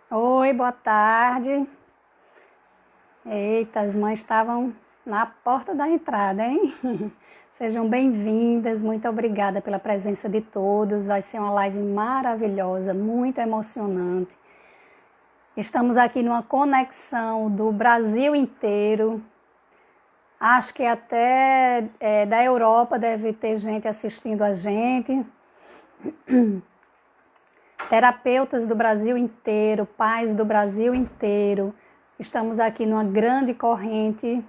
Oi, boa tarde. Eita, as mães estavam na porta da entrada, hein? Sejam bem-vindas, muito obrigada pela presença de todos. Vai ser uma live maravilhosa, muito emocionante. Estamos aqui numa conexão do Brasil inteiro. Acho que até da Europa deve ter gente assistindo a gente. Terapeutas do Brasil inteiro, pais do Brasil inteiro. Estamos aqui numa grande corrente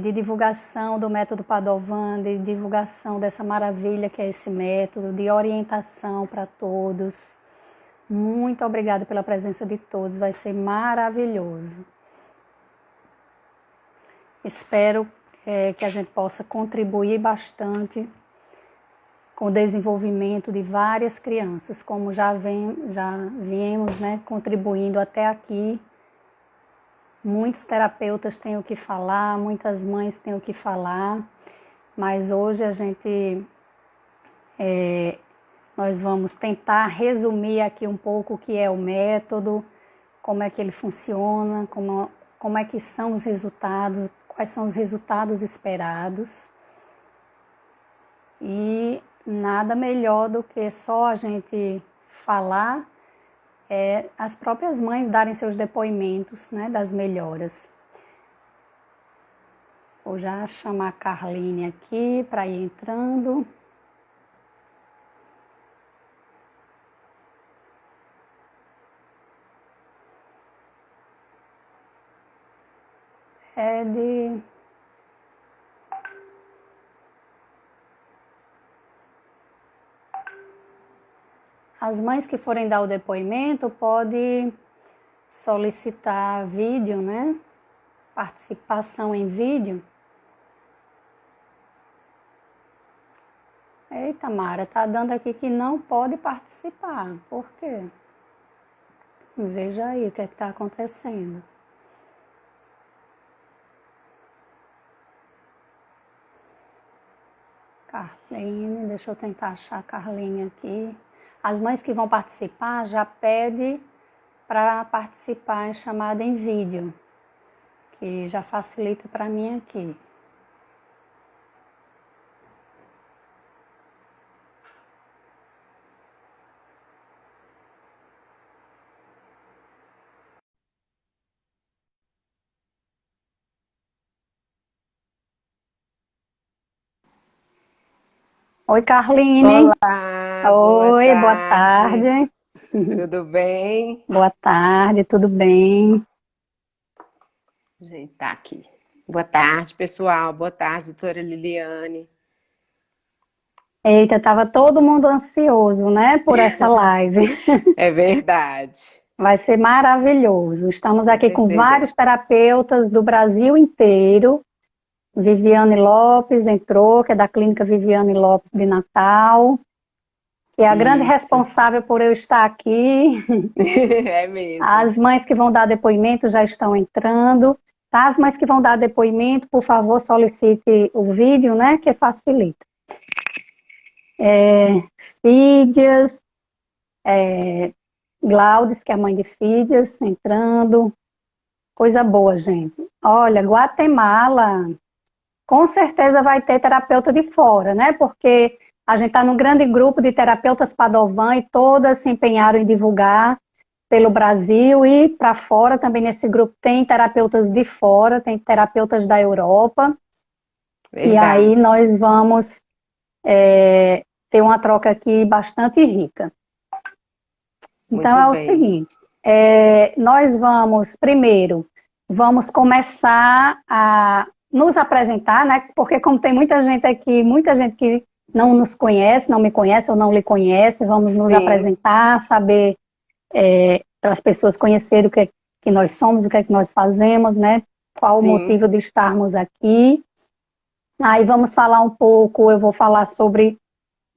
de divulgação do método Padovan, de divulgação dessa maravilha que é esse método, de orientação para todos. Muito obrigada pela presença de todos, vai ser maravilhoso. Espero que a gente possa contribuir bastante com o desenvolvimento de várias crianças, como já viemos, né, contribuindo até aqui. Muitos terapeutas têm o que falar, muitas mães têm o que falar, mas hoje nós vamos tentar resumir aqui um pouco o que é o método, como é que ele funciona, como é que são os resultados, quais são os resultados esperados. E nada melhor do que só a gente falar, as próprias mães darem seus depoimentos, né, das melhoras. Vou já chamar a Carline aqui para ir entrando. As mães que forem dar o depoimento podem solicitar vídeo, né? Participação em vídeo. Eita, Mara, tá dando aqui que não pode participar. Por quê? Veja aí o que é que tá acontecendo. Carline, deixa eu tentar achar a Carline aqui. As mães que vão participar já pede para participar em chamada em vídeo, que já facilita para mim aqui. Oi, Carline. Olá, boa Oi, boa tarde. tarde. Tudo bem? Boa tarde, tudo bem? Gente, tá aqui. Boa tarde, pessoal. Boa tarde, doutora Liliane. Eita, tava todo mundo ansioso, né, por essa live. É verdade, Vai ser maravilhoso. Estamos com aqui com certeza. vários terapeutas do Brasil inteiro. Viviane Lopes entrou, que é da Clínica Viviane Lopes de Natal, que é a grande Isso. responsável por eu estar aqui. É mesmo. As mães que vão dar depoimento já estão entrando. Tá? As mães que vão dar depoimento, por favor, solicite o vídeo, né, que facilita. Fídias, Glaudes, que é a mãe de Fídias, entrando. Coisa boa, gente. Olha, Guatemala, com certeza vai ter terapeuta de fora, né? Porque a gente está num grande grupo de terapeutas Padovan e todas se empenharam em divulgar pelo Brasil e para fora também nesse grupo tem terapeutas de fora, tem terapeutas da Europa. E aí Verdade. nós vamos ter uma troca aqui bastante rica. Então Muito é o bem. seguinte, nós vamos começar a nos apresentar, né? Porque como tem muita gente aqui, muita gente que não nos conhece, não me conhece ou não lhe conhece, vamos nos Sim, apresentar, saber, para as pessoas conhecerem o que é que nós somos, o que é que nós fazemos, né? Qual o sim. motivo de estarmos aqui. Aí vamos falar um pouco, eu vou falar sobre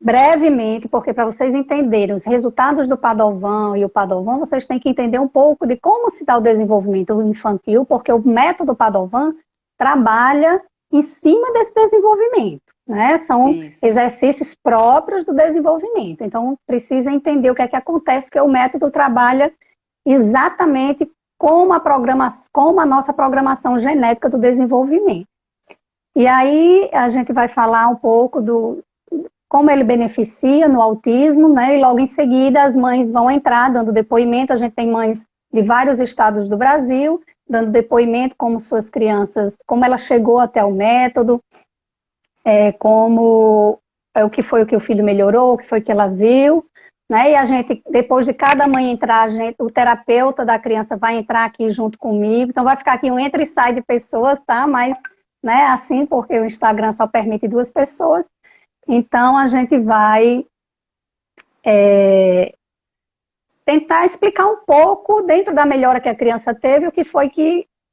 brevemente, porque para vocês entenderem os resultados do Padovan e o Padovan, vocês têm que entender um pouco de como se dá o desenvolvimento infantil, porque o método Padovan trabalha em cima desse desenvolvimento. né? São Isso. exercícios próprios do desenvolvimento. Então, precisa entender o que é que acontece, porque o método trabalha exatamente como a nossa programação genética do desenvolvimento. E aí, a gente vai falar um pouco do como ele beneficia no autismo, né? E logo em seguida, as mães vão entrar dando depoimento. A gente tem mães de vários estados do Brasil, dando depoimento como suas crianças, como ela chegou até o método, o que foi o que o filho melhorou, o que foi que ela viu, né? E a gente, depois de cada mãe entrar, o terapeuta da criança vai entrar aqui junto comigo, então vai ficar aqui um entra e sai de pessoas, tá? Mas, né, assim, porque o Instagram só permite 2 pessoas, então a gente vai tentar explicar um pouco, dentro da melhora que a criança teve,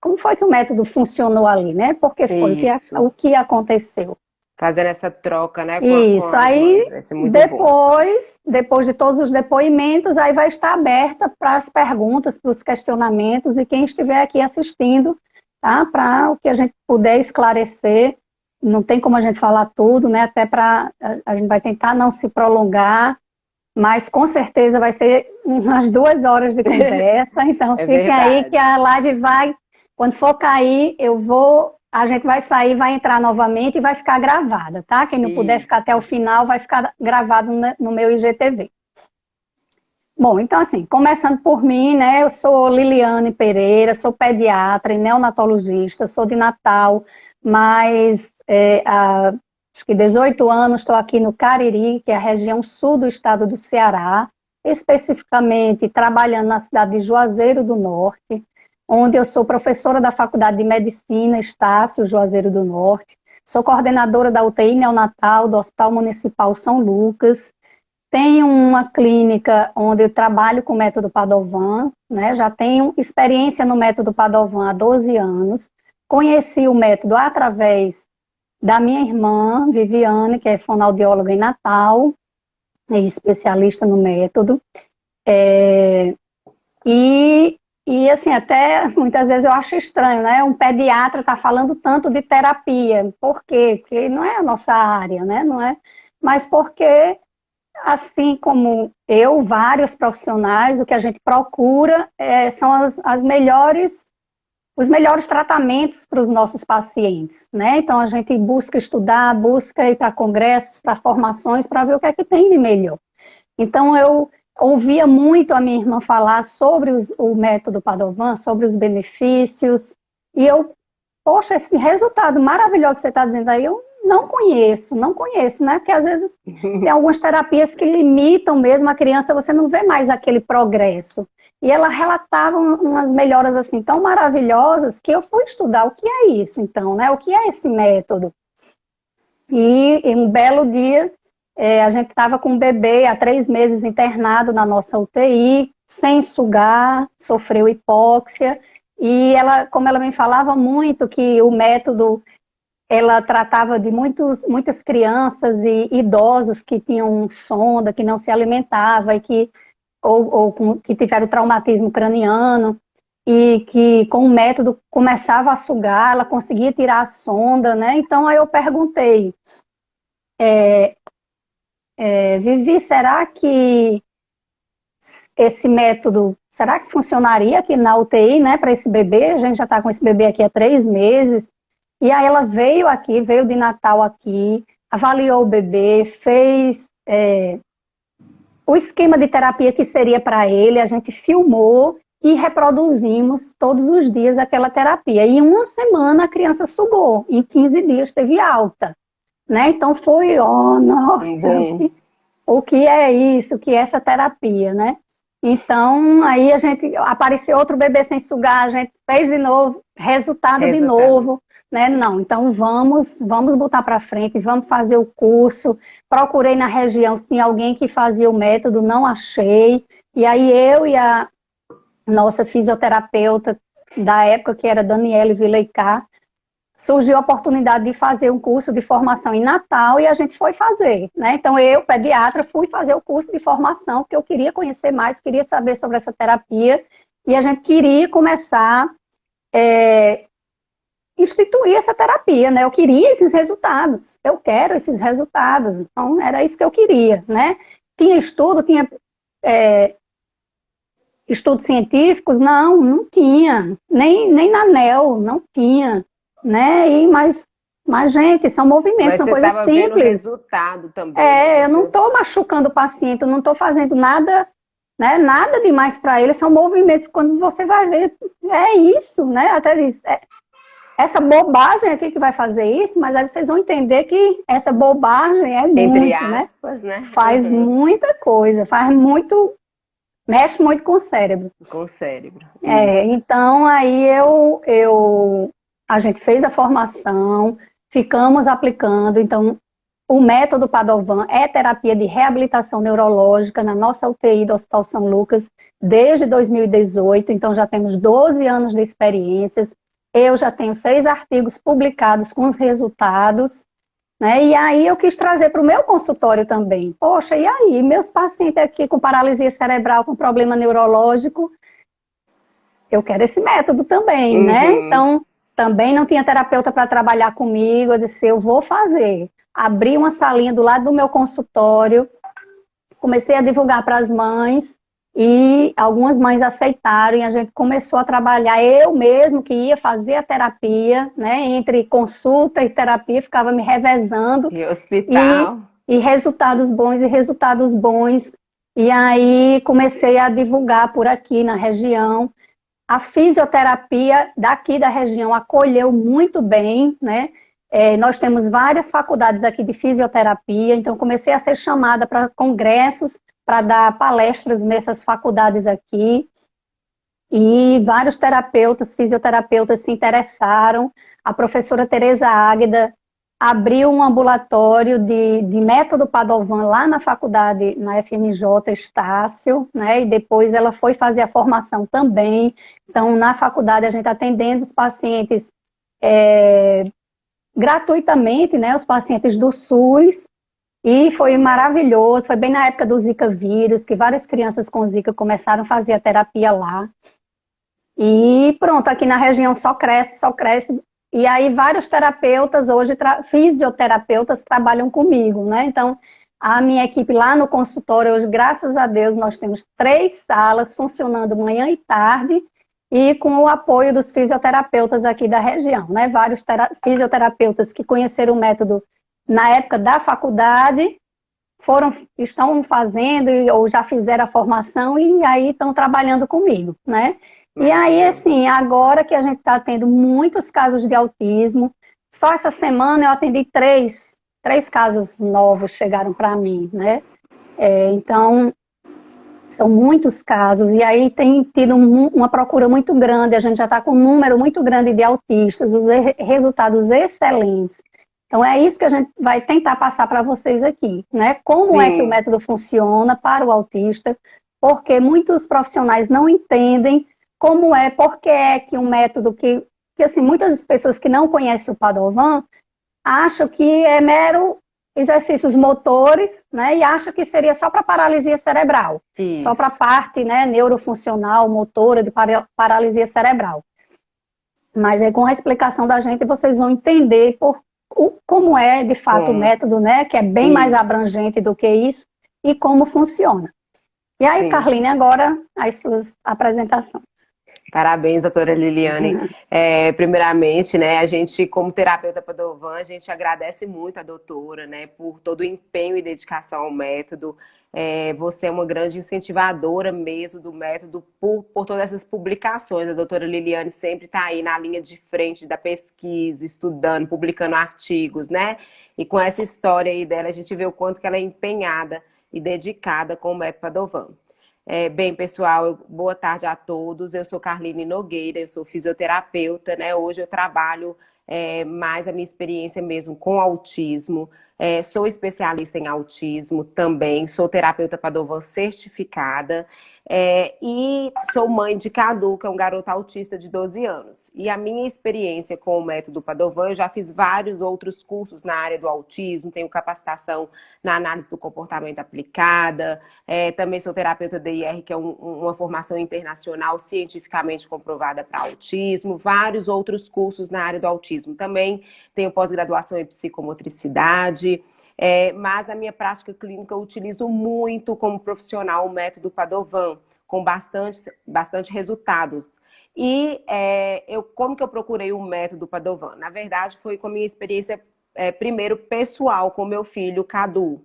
como foi que o método funcionou ali, né? Porque foi Isso. o que aconteceu. Fazendo essa troca, né, com Isso, as aí mães. Vai ser muito bom. depois de todos os depoimentos, aí vai estar aberta para as perguntas, para os questionamentos de quem estiver aqui assistindo, tá? Para o que a gente puder esclarecer. Não tem como a gente falar tudo, né? Até a gente vai tentar não se prolongar, mas com certeza vai ser umas 2 horas de conversa. Então fiquem aí que a live vai, quando for cair, a gente vai sair, vai entrar novamente e vai ficar gravada, tá? Quem não puder ficar até o final, vai ficar gravado no meu IGTV. Bom, então assim, começando por mim, né? Eu sou Liliane Pereira, sou pediatra e neonatologista, sou de Natal, mas acho que 18 anos estou aqui no Cariri, que é a região sul do estado do Ceará, especificamente trabalhando na cidade de Juazeiro do Norte, onde eu sou professora da Faculdade de Medicina, Estácio, Juazeiro do Norte. Sou coordenadora da UTI neonatal do Hospital Municipal São Lucas. Tenho uma clínica onde eu trabalho com o método Padovan, né? Já tenho experiência no método Padovan há 12 anos. Conheci o método através da minha irmã, Viviane, que é fonoaudióloga em Natal, e especialista no método. E assim, até muitas vezes eu acho estranho, né? Um pediatra tá falando tanto de terapia. Por quê? Porque não é a nossa área, né? Não é, mas porque, assim como eu, vários profissionais, o que a gente procura são os melhores tratamentos para os nossos pacientes, né? Então a gente busca estudar, busca ir para congressos, para formações, para ver o que é que tem de melhor. Então eu ouvia muito a minha irmã falar sobre o método Padovan, sobre os benefícios, e poxa, esse resultado maravilhoso que você está dizendo aí, eu não conheço, né? Porque às vezes tem algumas terapias que limitam mesmo a criança, você não vê mais aquele progresso. E ela relatava umas melhoras assim tão maravilhosas que eu fui estudar o que é isso, então, né? O que é esse método? E em um belo dia, a gente estava com um bebê há 3 meses internado na nossa UTI, sem sugar, sofreu hipóxia, e ela, como ela me falava muito que o método, ela tratava de muitas crianças e idosos que tinham sonda, que não se alimentavam, e que tiveram traumatismo craniano, e que com o método começava a sugar, ela conseguia tirar a sonda, né? Então aí eu perguntei, Vivi, será que esse método, será que funcionaria aqui na UTI, né, para esse bebê? A gente já está com esse bebê aqui há 3 meses. E aí ela veio de Natal aqui, avaliou o bebê, fez o esquema de terapia que seria para ele, a gente filmou e reproduzimos todos os dias aquela terapia. E em 1 semana a criança sugou, em 15 dias teve alta. Né? Então foi, nossa, o que é isso, o que é essa terapia, né? Então, aí apareceu outro bebê sem sugar, a gente fez de novo, resultado de novo, né? Não, então vamos botar para frente, vamos fazer o curso. Procurei na região se tinha alguém que fazia o método, não achei. E aí eu e a nossa fisioterapeuta da época, que era Daniele Vileicar, surgiu a oportunidade de fazer um curso de formação em Natal e a gente foi fazer, né? Então eu, pediatra, fui fazer o curso de formação porque eu queria conhecer mais, queria saber sobre essa terapia e a gente queria começar instituir essa terapia, né? Eu queria esses resultados, eu quero esses resultados, então era isso que eu queria, né? Tinha estudo, tinha estudos científicos? Não, não tinha, nem na ANEL, não tinha, né? Mas, gente, são movimentos, Mas são você coisas estava vendo o simples. resultado também, né? Eu não estou machucando o paciente, eu não estou fazendo nada, né? Nada demais para ele, são movimentos, quando você vai ver, é isso, né? Até diz, essa bobagem aqui que vai fazer isso, mas aí vocês vão entender que essa bobagem é Entre muito, né? aspas, né? Faz muita coisa, mexe muito com o cérebro. Com o cérebro. Isso. Então aí a gente fez a formação, ficamos aplicando, então o método Padovan é terapia de reabilitação neurológica na nossa UTI do Hospital São Lucas desde 2018, então já temos 12 anos de experiências. Eu já tenho 6 artigos publicados com os resultados, né? E aí eu quis trazer para o meu consultório também. Poxa, e aí? Meus pacientes aqui com paralisia cerebral, com problema neurológico, eu quero esse método também, né? Uhum. Então, também não tinha terapeuta para trabalhar comigo, eu disse, eu vou fazer. Abri uma salinha do lado do meu consultório, comecei a divulgar para as mães, e algumas mães aceitaram, e a gente começou a trabalhar, eu mesmo que ia fazer a terapia, né? Entre consulta e terapia, ficava me revezando, E hospital. e resultados bons e resultados bons. E aí comecei a divulgar por aqui na região. A fisioterapia daqui da região acolheu muito bem, né? Nós temos várias faculdades aqui de fisioterapia, então comecei a ser chamada para congressos, para dar palestras nessas faculdades aqui, e vários terapeutas, fisioterapeutas se interessaram. A professora Tereza Águeda abriu um ambulatório de método Padovan lá na faculdade, na FMJ Estácio, né? E depois ela foi fazer a formação também. Então, na faculdade, a gente está atendendo os pacientes gratuitamente, né? Os pacientes do SUS. E foi maravilhoso, foi bem na época do Zika vírus, que várias crianças com Zika começaram a fazer a terapia lá. E pronto, aqui na região só cresce, só cresce. E aí vários terapeutas, hoje fisioterapeutas, trabalham comigo, né? Então, a minha equipe lá no consultório, hoje, graças a Deus, nós temos 3 salas funcionando manhã e tarde, e com o apoio dos fisioterapeutas aqui da região, né? Vários fisioterapeutas que conheceram o método na época da faculdade, estão fazendo ou já fizeram a formação e aí estão trabalhando comigo, né? E aí, assim, agora que a gente está tendo muitos casos de autismo, só essa semana eu atendi 3 casos novos chegaram para mim, né? Então, são muitos casos, e aí tem tido uma procura muito grande, a gente já está com um número muito grande de autistas, os resultados excelentes. Então, é isso que a gente vai tentar passar para vocês aqui, né? Como é que o método funciona para o autista, porque muitos profissionais não entendem por que é que um método que assim, muitas pessoas que não conhecem o Padovan acham que é mero exercícios motores, né? E acham que seria só para paralisia cerebral, só para a parte, né, neurofuncional, motora de paralisia cerebral. Mas aí, com a explicação da gente, vocês vão entender como é, de fato, o método, né? Que é bem mais abrangente do que isso, e como funciona. E aí, Carline, agora as suas apresentações. Parabéns, doutora Liliane. Primeiramente, né, a gente, como terapeuta Padovan, a gente agradece muito a doutora, né, por todo o empenho e dedicação ao método. Você é uma grande incentivadora mesmo do método por todas essas publicações. A doutora Liliane sempre está aí na linha de frente da pesquisa, estudando, publicando artigos, né? E com essa história aí dela, a gente vê o quanto que ela é empenhada e dedicada com o método Padovan. Bem, pessoal, boa tarde a todos. Eu sou Carline Nogueira, eu sou fisioterapeuta, né? Hoje eu trabalho mais a minha experiência mesmo com autismo. Sou especialista em autismo também, sou terapeuta Padovan certificada, e sou mãe de Cadu, que é um garoto autista de 12 anos. E a minha experiência com o método Padovan, eu já fiz vários outros cursos na área do autismo, tenho capacitação na análise do comportamento aplicada, também sou terapeuta DIR, que é uma formação internacional cientificamente comprovada para autismo, vários outros cursos na área do autismo. Também tenho pós-graduação em psicomotricidade, mas na minha prática clínica eu utilizo muito como profissional o método Padovan, com bastante resultados. E como que eu procurei o método Padovan? Na verdade, foi com a minha experiência, primeiro, pessoal, com meu filho, Cadu.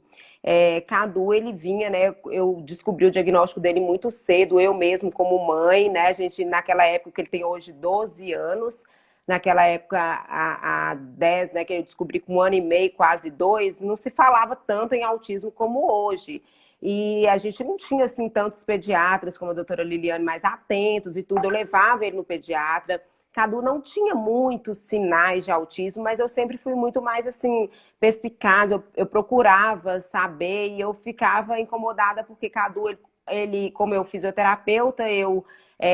Cadu, ele vinha, né? Eu descobri o diagnóstico dele muito cedo, eu mesmo como mãe, né? A gente, naquela época, que ele tem hoje 12 anos, naquela época, há 10, né, que eu descobri com 1 ano e meio, quase 2, não se falava tanto em autismo como hoje. E a gente não tinha, assim, tantos pediatras como a doutora Liliane mais atentos e tudo. Eu levava ele no pediatra. Cadu não tinha muitos sinais de autismo, mas eu sempre fui muito mais, assim, perspicaz. Eu procurava saber e eu ficava incomodada porque Cadu, ele como eu fisioterapeuta, eu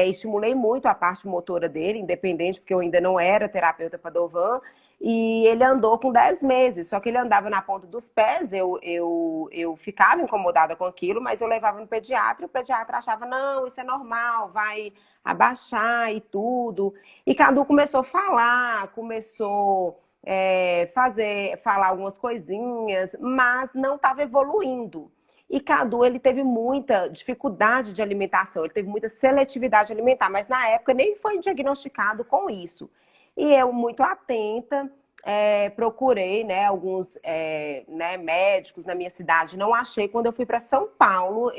estimulei muito a parte motora dele, independente, porque eu ainda não era terapeuta Padovan, e ele andou com 10 meses, só que ele andava na ponta dos pés, eu ficava incomodada com aquilo, mas eu levava no pediatra, e o pediatra achava, não, isso é normal, vai abaixar e tudo. E Cadu começou a falar, começou falar algumas coisinhas, mas não estava evoluindo. E Cadu, ele teve muita dificuldade de alimentação, ele teve muita seletividade alimentar, mas na época nem foi diagnosticado com isso. E eu, muito atenta, procurei, né, alguns né, médicos na minha cidade, não achei. Quando eu fui para São Paulo,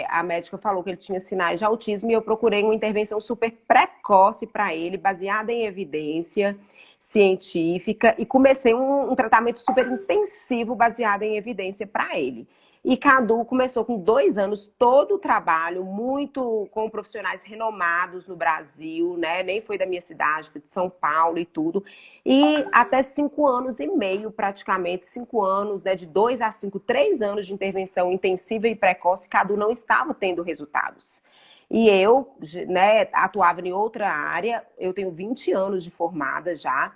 a médica falou que ele tinha sinais de autismo e eu procurei uma intervenção super precoce para ele, baseada em evidência científica, e comecei um tratamento super intensivo baseado em evidência para ele. E Cadu começou com 2 anos todo o trabalho, muito com profissionais renomados no Brasil, né? Nem foi da minha cidade, foi de São Paulo e tudo. E até 5 anos e meio, praticamente, 5 anos, né? De 2 a 5, 3 anos de intervenção intensiva e precoce, Cadu não estava tendo resultados. E eu, né, atuava em outra área, eu tenho 20 anos de formada já,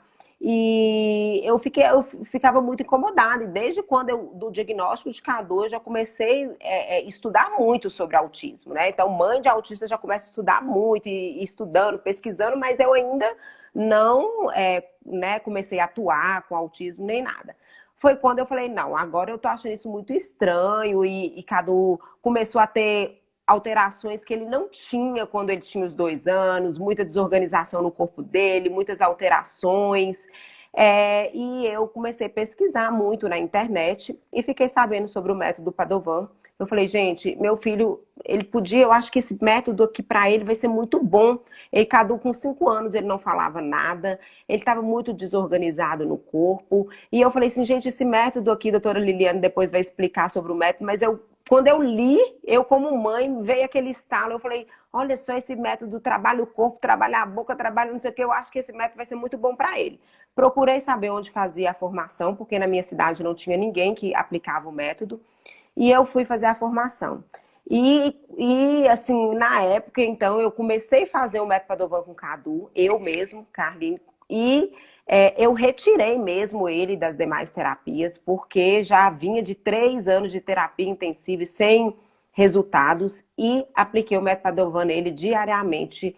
e eu ficava muito incomodada. E desde quando do diagnóstico de Cadu, eu já comecei a estudar muito sobre autismo, né? Então, mãe de autista já começa a estudar muito, e estudando, pesquisando, mas eu ainda não né, comecei a atuar com autismo nem nada. Foi quando eu falei, não, agora eu tô achando isso muito estranho, e Cadu começou a ter alterações que ele não tinha quando ele tinha os 2 anos, muita desorganização no corpo dele, muitas alterações. E eu comecei a pesquisar muito na internet e fiquei sabendo sobre o método Padovan. Eu falei, gente, meu filho, ele podia, eu acho que esse método aqui para ele vai ser muito bom. Ele, Cadu, com 5 anos, ele não falava nada, ele estava muito desorganizado no corpo. E eu falei assim, gente, esse método aqui, a doutora Liliane depois vai explicar sobre o método, mas quando eu li, eu como mãe, veio aquele estalo, eu falei, olha só esse método, trabalha o corpo, trabalha a boca, trabalha não sei o que, eu acho que esse método vai ser muito bom para ele. Procurei saber onde fazia a formação, porque na minha cidade não tinha ninguém que aplicava o método, e eu fui fazer a formação. Assim, na época, então, eu comecei a fazer o método Padovan com Cadu, eu mesmo, Carlinhos, e eu retirei mesmo ele das demais terapias, porque já vinha de 3 anos de terapia intensiva e sem resultados, e apliquei o método Padovan nele diariamente.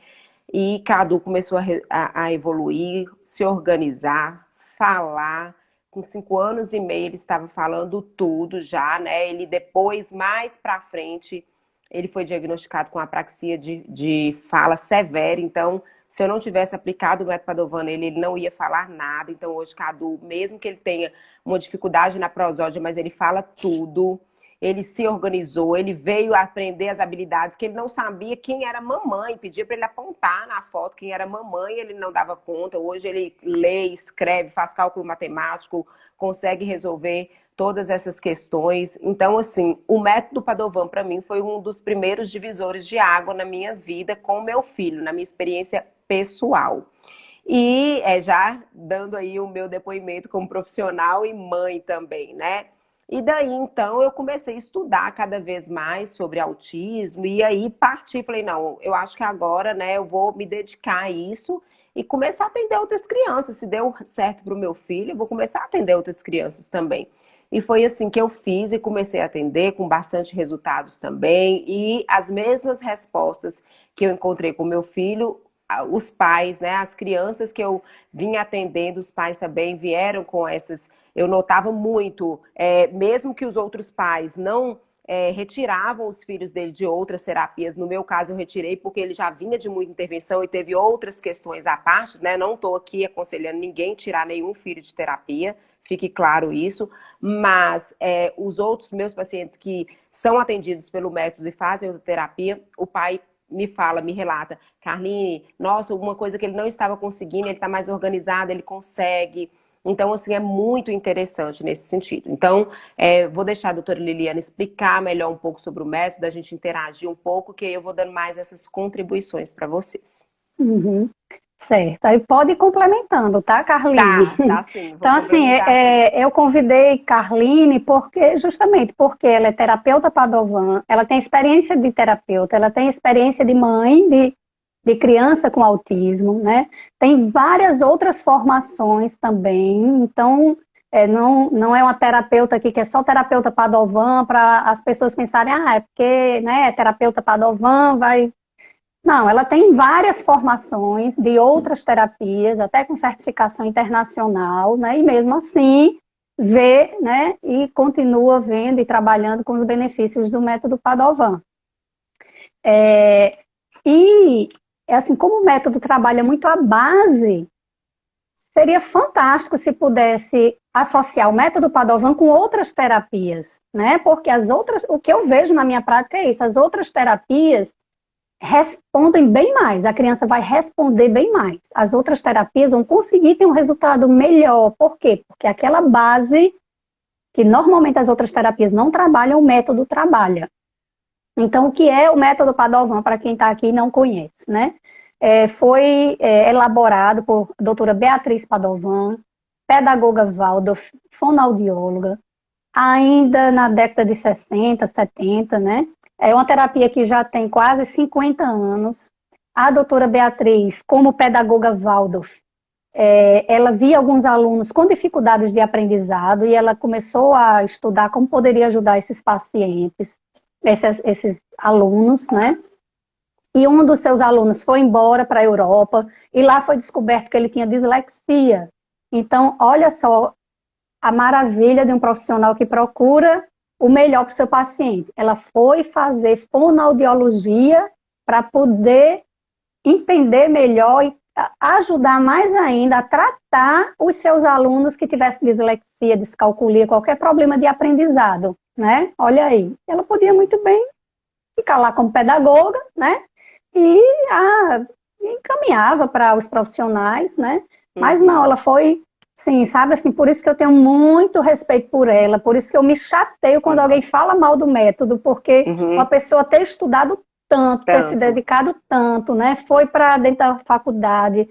E Cadu começou a evoluir, se organizar, falar. Com 5 anos e meio ele estava falando tudo já, né? Ele depois, mais pra frente, ele foi diagnosticado com apraxia de fala severa. Então, se eu não tivesse aplicado o método Padovan nele, ele não ia falar nada. Então, hoje, Cadu, mesmo que ele tenha uma dificuldade na prosódia, mas ele fala tudo. Ele se organizou, ele veio aprender as habilidades que ele não sabia quem era mamãe. Pedia para ele apontar na foto quem era mamãe, ele não dava conta. Hoje ele lê, escreve, faz cálculo matemático, consegue resolver todas essas questões. Então, assim, o método Padovan, para mim, foi um dos primeiros divisores de água na minha vida com o meu filho, na minha experiência pessoal. E já dando aí o meu depoimento como profissional e mãe também, né? E daí, então, eu comecei a estudar cada vez mais sobre autismo e aí parti, falei, não, eu acho que agora, né, eu vou me dedicar a isso e começar a atender outras crianças. Se deu certo para o meu filho, eu vou começar a atender outras crianças também. E foi assim que eu fiz e comecei a atender com bastante resultados também e as mesmas respostas que eu encontrei com meu filho, os pais, né, as crianças que eu vinha atendendo, os pais também vieram com essas. Eu notava muito, mesmo que os outros pais não retiravam os filhos dele de outras terapias. No meu caso, eu retirei porque ele já vinha de muita intervenção e teve outras questões à parte, né? Não estou aqui aconselhando ninguém tirar nenhum filho de terapia, fique claro isso. Mas os outros meus pacientes que são atendidos pelo método e fazem terapia, o pai me fala, me relata, Carline, nossa, alguma coisa que ele não estava conseguindo, ele está mais organizado, ele consegue. Então, assim, é muito interessante nesse sentido. Então, vou deixar a doutora Liliana explicar melhor um pouco sobre o método, a gente interagir um pouco, que aí eu vou dando mais essas contribuições para vocês. Uhum. Certo, aí pode ir complementando, tá, Carline? Tá sim, vou Então, assim, complementar sim. eu convidei Carline justamente porque ela é terapeuta Padovan, ela tem experiência de terapeuta, ela tem experiência de mãe de criança com autismo, né? Tem várias outras formações também, então não é uma terapeuta aqui que é só terapeuta Padovan para as pessoas pensarem, é porque, né, terapeuta Padovan vai. Não, ela tem várias formações de outras terapias, até com certificação internacional, né? E mesmo assim vê, né? E continua vendo e trabalhando com os benefícios do método Padovan. E assim, como o método trabalha muito a base, seria fantástico se pudesse associar o método Padovan com outras terapias, né? Porque o que eu vejo na minha prática é isso, as outras terapias respondem bem mais, a criança vai responder bem mais. As outras terapias vão conseguir ter um resultado melhor. Por quê? Porque aquela base que normalmente as outras terapias não trabalham, o método trabalha. Então, o que é o método Padovan, para quem está aqui e não conhece, né? Foi elaborado por doutora Beatriz Padovan, pedagoga Waldorf, fonoaudióloga, ainda na década de 60, 70, né? É uma terapia que já tem quase 50 anos. A doutora Beatriz, como pedagoga Waldorf, ela via alguns alunos com dificuldades de aprendizado e ela começou a estudar como poderia ajudar esses pacientes, esses alunos, né? E um dos seus alunos foi embora para a Europa e lá foi descoberto que ele tinha dislexia. Então, olha só a maravilha de um profissional que procura o melhor para o seu paciente. Ela foi fazer fonoaudiologia para poder entender melhor e ajudar mais ainda a tratar os seus alunos que tivessem dislexia, descalculia, qualquer problema de aprendizado, né? Olha aí, ela podia muito bem ficar lá como pedagoga, né? E encaminhava para os profissionais, né? Mas não, ela foi. Sim, sabe assim, por isso que eu tenho muito respeito por ela, por isso que eu me chateio quando alguém fala mal do método, porque uma pessoa ter estudado tanto, ter se dedicado tanto, né? Foi para dentro da faculdade,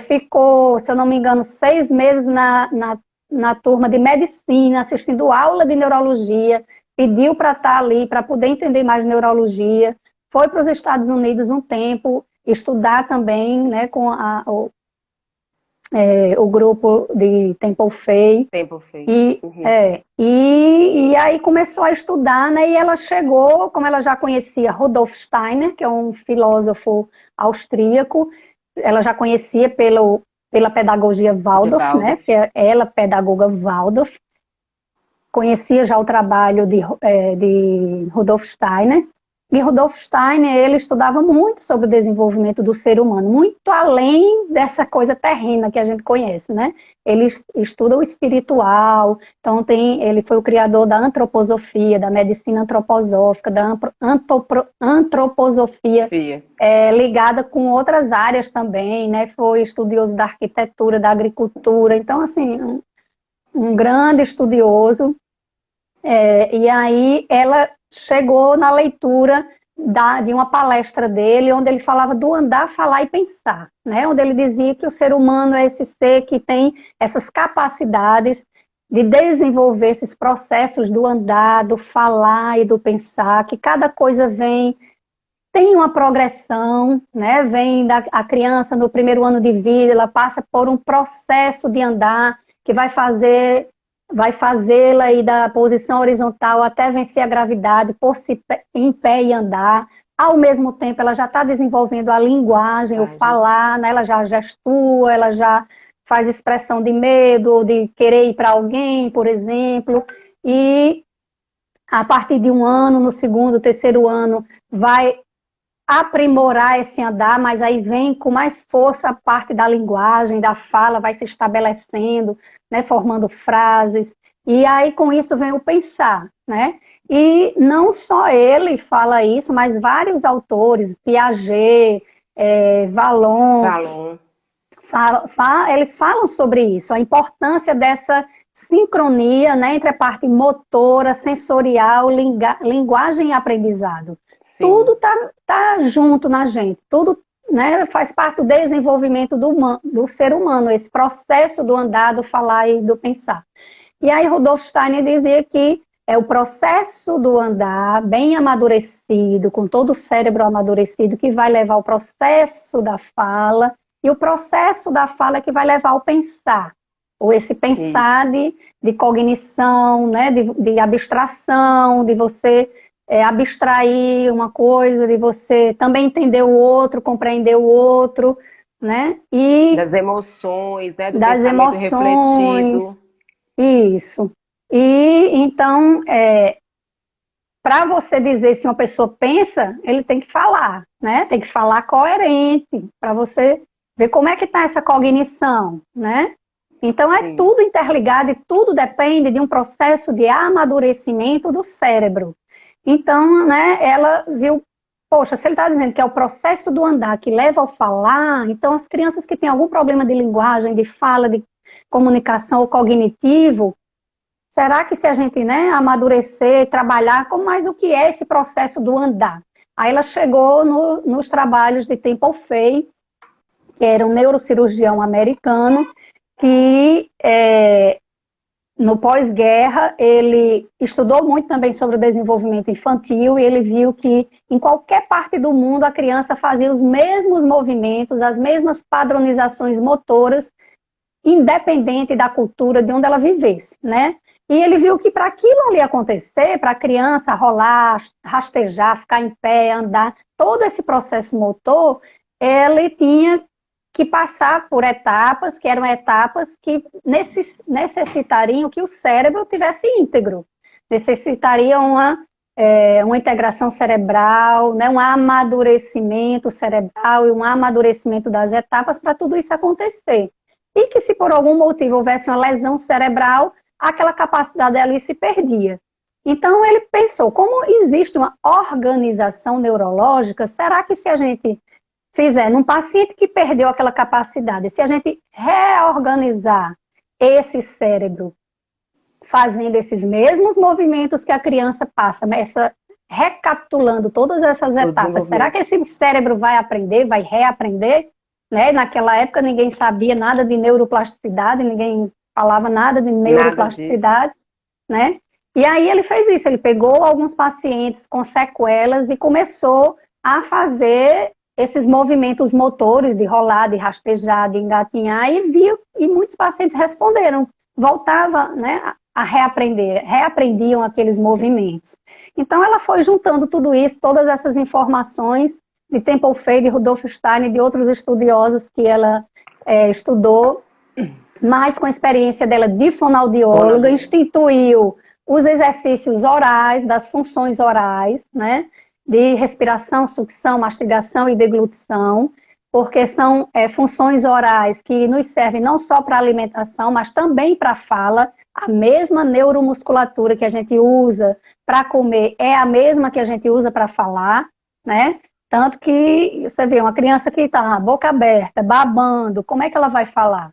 ficou, se eu não me engano, 6 meses na turma de medicina, assistindo aula de neurologia, pediu para estar ali, para poder entender mais neurologia, foi para os Estados Unidos um tempo, estudar também, né, com o grupo de Temple Fay. E aí começou a estudar, né? E ela chegou, como ela já conhecia Rudolf Steiner, que é um filósofo austríaco, ela já conhecia pela pedagogia Waldorf, né? Que ela, pedagoga Waldorf, conhecia já o trabalho de Rudolf Steiner. E Rudolf Steiner, ele estudava muito sobre o desenvolvimento do ser humano, muito além dessa coisa terrena que a gente conhece, né? Ele estuda o espiritual, então ele foi o criador da antroposofia, da medicina antroposófica, da antroposofia, ligada com outras áreas também, né? Foi estudioso da arquitetura, da agricultura, então, assim, um grande estudioso. E aí ela chegou na leitura de uma palestra dele, onde ele falava do andar, falar e pensar, né? Onde ele dizia que o ser humano é esse ser que tem essas capacidades de desenvolver esses processos do andar, do falar e do pensar, que cada coisa tem uma progressão, né? Vem a criança no primeiro ano de vida, ela passa por um processo de andar que vai fazê-la ir da posição horizontal até vencer a gravidade, por se em pé e andar. Ao mesmo tempo, ela já está desenvolvendo a linguagem, o falar, né? Ela já gestua, ela já faz expressão de medo, de querer ir para alguém, por exemplo. E a partir de um ano, no segundo, terceiro ano, vai aprimorar esse andar, mas aí vem com mais força a parte da linguagem, da fala, vai se estabelecendo, né, formando frases, e aí com isso vem o pensar, né? E não só ele fala isso, mas vários autores, Piaget, Vallon, eles falam sobre isso, a importância dessa sincronia, né, entre a parte motora, sensorial, linguagem e aprendizado. Sim. Tudo tá junto na gente, tudo, né, faz parte do desenvolvimento do ser humano, esse processo do andar, do falar e do pensar. E aí Rudolf Steiner dizia que é o processo do andar bem amadurecido, com todo o cérebro amadurecido, que vai levar ao processo da fala, e o processo da fala é que vai levar ao pensar, ou esse pensar de cognição, né, de abstração, de você abstrair uma coisa, de você também entender o outro, compreender o outro, né? E das emoções, né? Do das pensamento emoções, refletido. Isso. E então, para você dizer se uma pessoa pensa, ele tem que falar, né? Tem que falar coerente, para você ver como é que está essa cognição, né? Então, é tudo interligado e tudo depende de um processo de amadurecimento do cérebro. Então, né, ela viu, poxa, se ele está dizendo que é o processo do andar que leva ao falar, então as crianças que têm algum problema de linguagem, de fala, de comunicação ou cognitivo, será que se a gente, né, amadurecer, trabalhar, como mais o que é esse processo do andar? Aí ela chegou nos trabalhos de Temple Fay, que era um neurocirurgião americano, que no pós-guerra ele estudou muito também sobre o desenvolvimento infantil e ele viu que em qualquer parte do mundo a criança fazia os mesmos movimentos, as mesmas padronizações motoras, independente da cultura de onde ela vivesse, né? E ele viu que para aquilo ali acontecer, para a criança rolar, rastejar, ficar em pé, andar, todo esse processo motor, ele tinha que passar por etapas, que eram etapas que necessitariam que o cérebro tivesse íntegro, necessitariam uma integração cerebral, né, um amadurecimento cerebral e um amadurecimento das etapas para tudo isso acontecer. E que se por algum motivo houvesse uma lesão cerebral, aquela capacidade ali se perdia. Então ele pensou, como existe uma organização neurológica, será que se a gente fizer num paciente que perdeu aquela capacidade, se a gente reorganizar esse cérebro, fazendo esses mesmos movimentos que a criança passa, recapitulando todas essas etapas, será que esse cérebro vai aprender, vai reaprender? Né? Naquela época ninguém sabia nada de neuroplasticidade, ninguém falava nada de neuroplasticidade, né? E aí ele fez isso, ele pegou alguns pacientes com sequelas e começou a fazer esses movimentos motores de rolar, de rastejar, de engatinhar, e muitos pacientes responderam, voltava, né, a reaprender, reaprendiam aqueles movimentos. Então ela foi juntando tudo isso, todas essas informações de Temple Fay, de Rudolf Steiner e de outros estudiosos que ela estudou, mas com a experiência dela de fonoaudióloga, instituiu os exercícios orais, das funções orais, né, de respiração, sucção, mastigação e deglutição, porque são funções orais que nos servem não só para alimentação, mas também para a fala. A mesma neuromusculatura que a gente usa para comer é a mesma que a gente usa para falar, né? Tanto que você vê uma criança que está boca aberta, babando, como é que ela vai falar?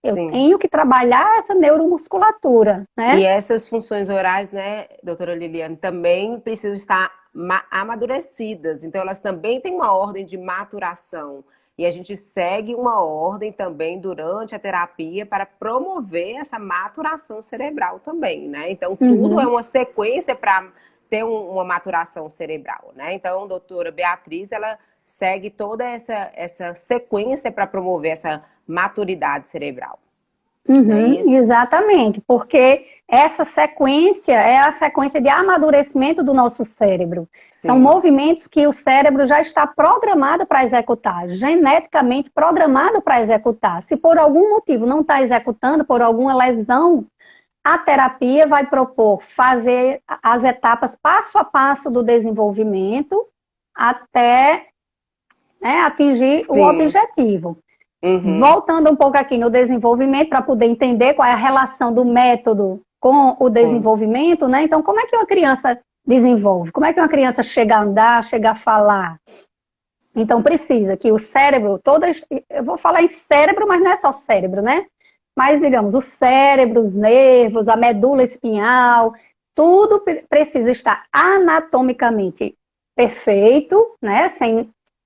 Eu tenho que trabalhar essa neuromusculatura, né? E essas funções orais, né, doutora Liliane, também precisam estar amadurecidas. Então, elas também têm uma ordem de maturação. E a gente segue uma ordem também durante a terapia para promover essa maturação cerebral também, né? Então, tudo é uma sequência para ter uma maturação cerebral, né? Então, a doutora Beatriz, ela segue toda essa sequência para promover essa maturidade cerebral. Não é isso? Exatamente, porque essa sequência é a sequência de amadurecimento do nosso cérebro. Sim. São movimentos que o cérebro já está programado para executar, geneticamente programado para executar. Se por algum motivo não está executando, por alguma lesão, a terapia vai propor fazer as etapas passo a passo do desenvolvimento até, né, atingir o objetivo. Voltando um pouco aqui no desenvolvimento, para poder entender qual é a relação do método com o desenvolvimento, né? Então, como é que uma criança desenvolve? Como é que uma criança chega a andar, chega a falar? Então, precisa que o cérebro, eu vou falar em cérebro, mas não é só cérebro, né? Mas, digamos, o cérebro, os nervos, a medula espinhal, tudo precisa estar anatomicamente perfeito, né?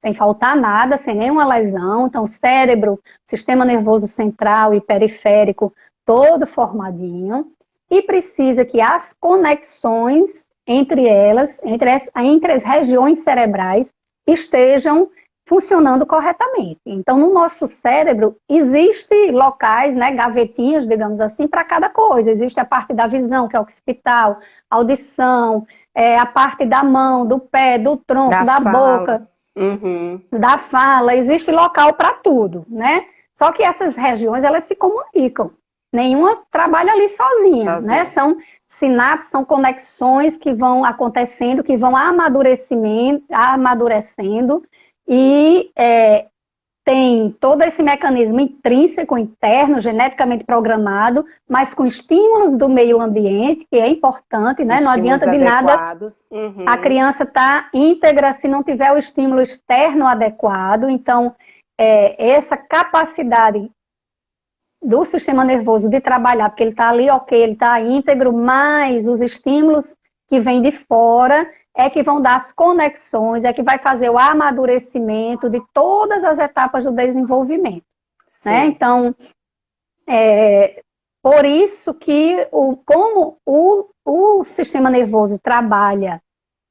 Sem faltar nada, sem nenhuma lesão. Então, cérebro, sistema nervoso central e periférico, todo formadinho. E precisa que as conexões entre elas, entre as regiões cerebrais, estejam funcionando corretamente. Então, no nosso cérebro, existem locais, né, gavetinhas, digamos assim, para cada coisa. Existe a parte da visão, que é o occipital, audição, a parte da mão, do pé, do tronco, da boca, da fala. Existe local para tudo, né? Só que essas regiões, elas se comunicam. Nenhuma trabalha ali sozinha, né? São sinapses, são conexões que vão acontecendo, que vão amadurecendo, e tem todo esse mecanismo intrínseco, interno, geneticamente programado, mas com estímulos do meio ambiente, que é importante, né? Não adianta de nada a criança estar íntegra se não tiver o estímulo externo adequado. Então, essa capacidade do sistema nervoso de trabalhar, porque ele está ali, ok, ele está íntegro, mas os estímulos que vêm de fora é que vão dar as conexões, é que vai fazer o amadurecimento de todas as etapas do desenvolvimento. Né? Então, por isso que, como o sistema nervoso trabalha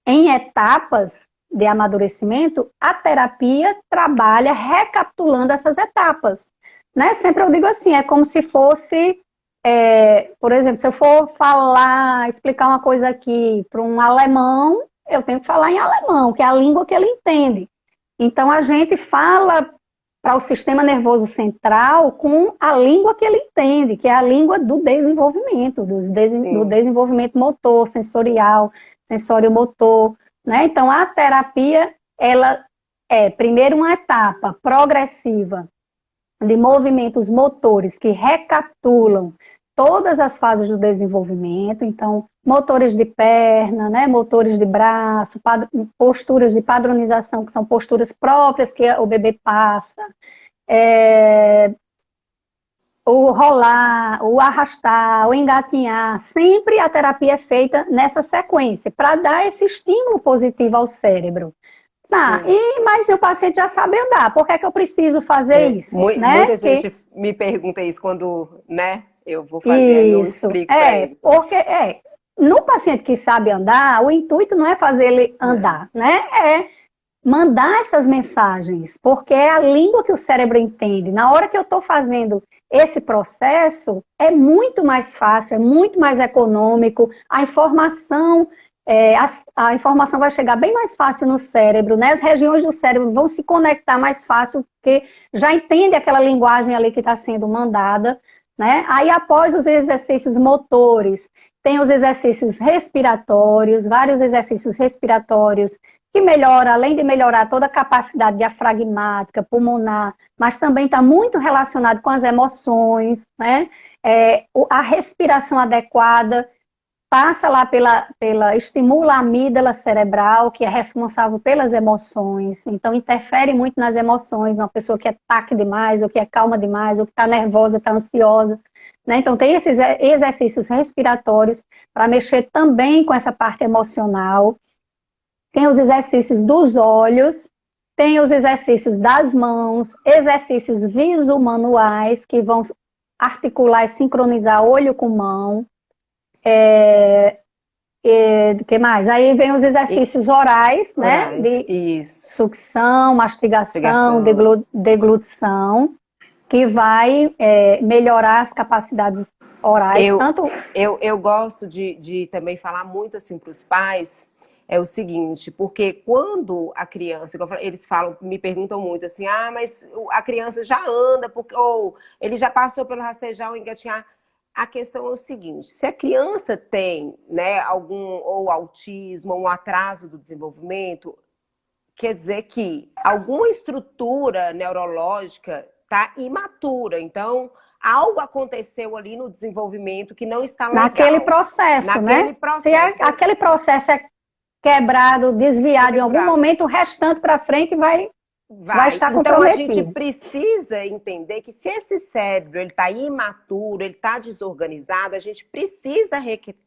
em etapas de amadurecimento, a terapia trabalha recapitulando essas etapas. Né? Sempre eu digo assim, é como se fosse, por exemplo, se eu for explicar uma coisa aqui para um alemão, eu tenho que falar em alemão, que é a língua que ele entende. Então, a gente fala para o sistema nervoso central com a língua que ele entende, que é a língua do desenvolvimento, do desenvolvimento motor, sensorial, sensório-motor. Né? Então, a terapia, ela é, primeiro, uma etapa progressiva de movimentos motores que recapitulam todas as fases do desenvolvimento. Então, motores de perna, né, motores de braço, posturas de padronização, que são posturas próprias que o bebê passa, o rolar, o arrastar, o engatinhar. Sempre a terapia é feita nessa sequência, para dar esse estímulo positivo ao cérebro. Mas o paciente já sabe andar, por que é que eu preciso fazer isso? Né? Muita gente me pergunta isso quando, né, eu vou fazer, eu explico para eles. Porque no paciente que sabe andar, o intuito não é fazer ele andar, né? É mandar essas mensagens, porque é a língua que o cérebro entende. Na hora que eu estou fazendo esse processo, é muito mais fácil, é muito mais econômico, a informação vai chegar bem mais fácil no cérebro, né? As regiões do cérebro vão se conectar mais fácil, porque já entende aquela linguagem ali que está sendo mandada, né? Aí, após os exercícios motores, tem os exercícios respiratórios, vários exercícios respiratórios, que melhora, além de melhorar toda a capacidade diafragmática, pulmonar, mas também está muito relacionado com as emoções, né? A respiração adequada passa lá estimula a amígdala cerebral, que é responsável pelas emoções. Então, interfere muito nas emoções, uma pessoa que é taque demais, ou que é calma demais, ou que está nervosa, está ansiosa. Né? Então, tem esses exercícios respiratórios para mexer também com essa parte emocional. tem os exercícios dos olhos, tem os exercícios das mãos, exercícios visomanuais, que vão articular e sincronizar olho com mão. Que mais? Aí vem os exercícios orais, né? De isso. sucção, mastigação, deglutição, que vai melhorar as capacidades orais. Eu gosto de também falar muito assim para os pais, é o seguinte, porque quando a criança, eles falam, me perguntam muito assim, mas a criança já anda, ou ele já passou pelo rastejar ou engatinhar. A questão é o seguinte, se a criança tem, né, algum ou autismo ou um atraso do desenvolvimento, quer dizer que alguma estrutura neurológica está imatura. Então, algo aconteceu ali no desenvolvimento que não está legal. Naquele processo, né? Se aquele processo é quebrado, desviado em algum momento, o restante para frente vai estar comprometido. Então, a gente precisa entender que se esse cérebro está imaturo, ele está desorganizado, a gente precisa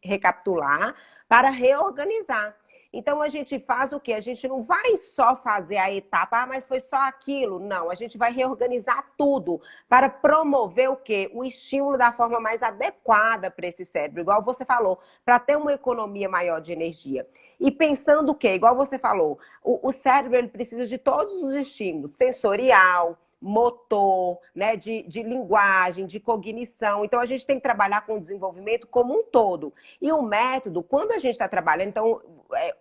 recapitular para reorganizar. Então, a gente faz o quê? A gente não vai só fazer a etapa, mas foi só aquilo. Não, a gente vai reorganizar tudo para promover o quê? O estímulo da forma mais adequada para esse cérebro, igual você falou, para ter uma economia maior de energia. E pensando o quê? Igual você falou, o cérebro ele precisa de todos os estímulos, sensorial, motor, né, de linguagem, de cognição. Então, a gente tem que trabalhar com o desenvolvimento como um todo. E o método, quando a gente está trabalhando, então,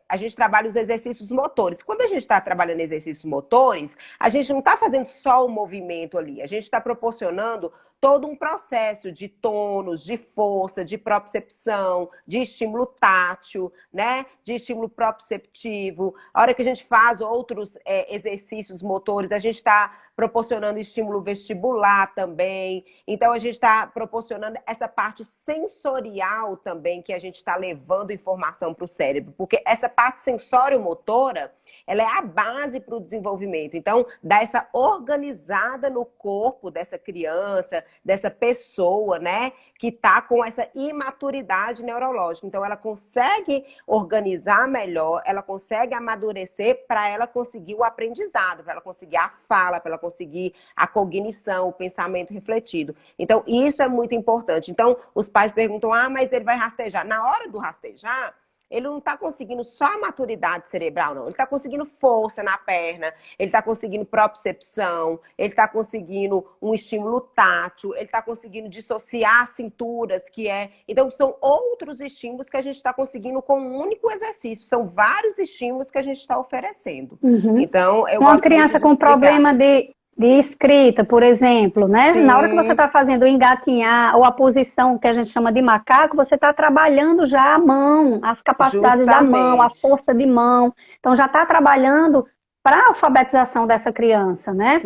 a gente trabalha os exercícios motores. Quando a gente está trabalhando exercícios motores, a gente não está fazendo só o movimento ali, a gente está proporcionando todo um processo de tônus, de força, de propriocepção, de estímulo tátil, né, de estímulo proprioceptivo. A hora que a gente faz outros exercícios motores, a gente está proporcionando estímulo vestibular também. Então, a gente está proporcionando essa parte sensorial também, que a gente está levando informação para o cérebro. Porque essa parte sensório-motora, ela é a base para o desenvolvimento. Então, dá essa organizada no corpo dessa criança, dessa pessoa, né, que está com essa imaturidade neurológica. Então, ela consegue organizar melhor, ela consegue amadurecer para ela conseguir o aprendizado, para ela conseguir a fala, para ela conseguir a cognição, o pensamento refletido. Então, isso é muito importante. Então, os pais perguntam, mas ele vai rastejar. Na hora do rastejar, ele não está conseguindo só a maturidade cerebral, não. Ele está conseguindo força na perna, ele está conseguindo propriocepção, ele está conseguindo um estímulo tátil, ele está conseguindo dissociar cinturas, que é... Então, são outros estímulos que a gente está conseguindo com um único exercício. São vários estímulos que a gente está oferecendo. Então, uma criança com problema de escrita, por exemplo, né? Sim. Na hora que você está fazendo o engatinhar ou a posição que a gente chama de macaco, você está trabalhando já a mão, as capacidades da mão, a força de mão. Então já está trabalhando para a alfabetização dessa criança, né?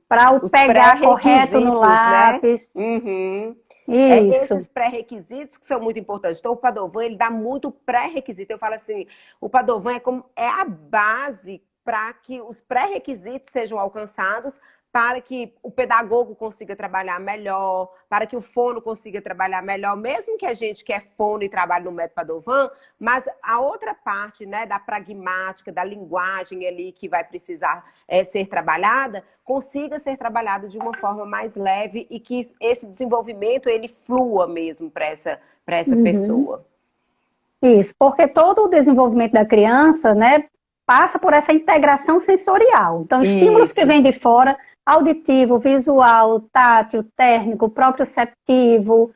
Para o pegar correto no lápis. Né? Isso. Esses pré-requisitos que são muito importantes. Então, o Padovan, ele dá muito pré-requisito. Eu falo assim, o Padovan é a base para que os pré-requisitos sejam alcançados, para que o pedagogo consiga trabalhar melhor, para que o fono consiga trabalhar melhor, mesmo que a gente que é fono e trabalhe no método Padovan, mas a outra parte, né, da pragmática, da linguagem ali que vai precisar ser trabalhada, consiga ser trabalhada de uma forma mais leve e que esse desenvolvimento ele flua mesmo para essa pessoa. Isso, porque todo o desenvolvimento da criança, né, passa por essa integração sensorial. Então, estímulos que vêm de fora, auditivo, visual, tátil, térmico, proprioceptivo,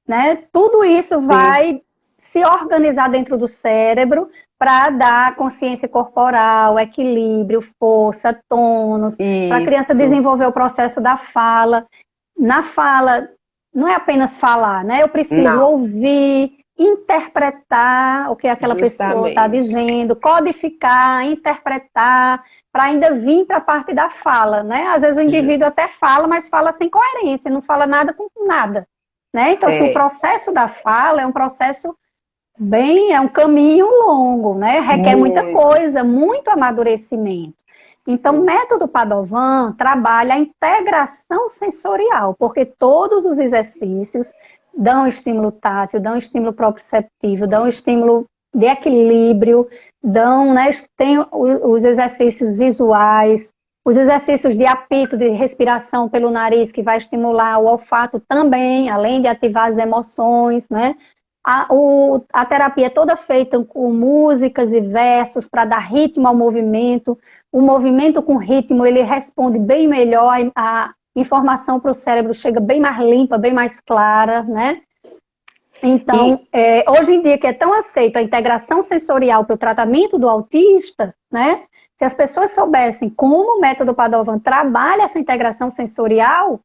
né? Tudo isso vai se organizar dentro do cérebro para dar consciência corporal, equilíbrio, força, tônus, para a criança desenvolver o processo da fala. Na fala, não é apenas falar, né? Eu preciso ouvir, interpretar o que aquela pessoa está dizendo, codificar, interpretar, para ainda vir para a parte da fala, né? Às vezes o indivíduo até fala, mas fala sem coerência, não fala nada com nada, né? Então, assim, o processo da fala é um processo é um caminho longo, né? Requer muita coisa, muito amadurecimento. Então, o método Padovan trabalha a integração sensorial, porque todos os exercícios dão estímulo tátil, dão estímulo proprioceptivo, dão estímulo de equilíbrio, dão, né? Tem os exercícios visuais, os exercícios de apito, de respiração pelo nariz, que vai estimular o olfato também, além de ativar as emoções, né? A terapia é toda feita com músicas e versos para dar ritmo ao movimento. O movimento com ritmo, ele responde bem melhor, a informação para o cérebro chega bem mais limpa, bem mais clara, né? Então, hoje em dia que é tão aceito a integração sensorial para o tratamento do autista, né? Se as pessoas soubessem como o método Padovan trabalha essa integração sensorial,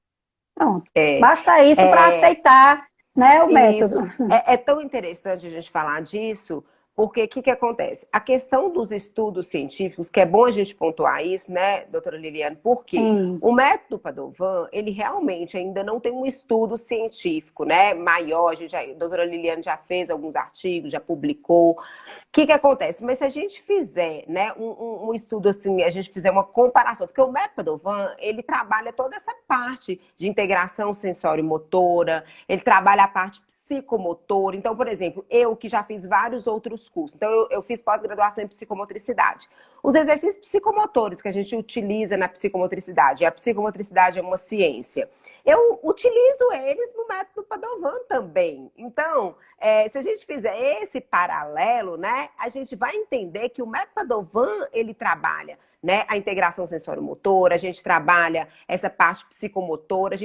pronto, basta isso para aceitar, né, o método. Isso. É tão interessante a gente falar disso, porque o que acontece? A questão dos estudos científicos, que é bom a gente pontuar isso, né, doutora Liliane, porque o método Padovan, ele realmente ainda não tem um estudo científico, né, maior. A doutora Liliane já fez alguns artigos, já publicou. O que acontece? Mas se a gente fizer, né, um estudo assim, a gente fizer uma comparação, porque o método Padovan, ele trabalha toda essa parte de integração sensório-motora, ele trabalha a parte psicomotora. Então, por exemplo, eu que já fiz vários outros cursos, então eu fiz pós-graduação em psicomotricidade. Os exercícios psicomotores que a gente utiliza na psicomotricidade, a psicomotricidade é uma ciência, eu utilizo eles no método Padovan também. Então, se a gente fizer esse paralelo, né, a gente vai entender que o método Padovan, ele trabalha, né, a integração sensório-motora, a gente trabalha essa parte psicomotora.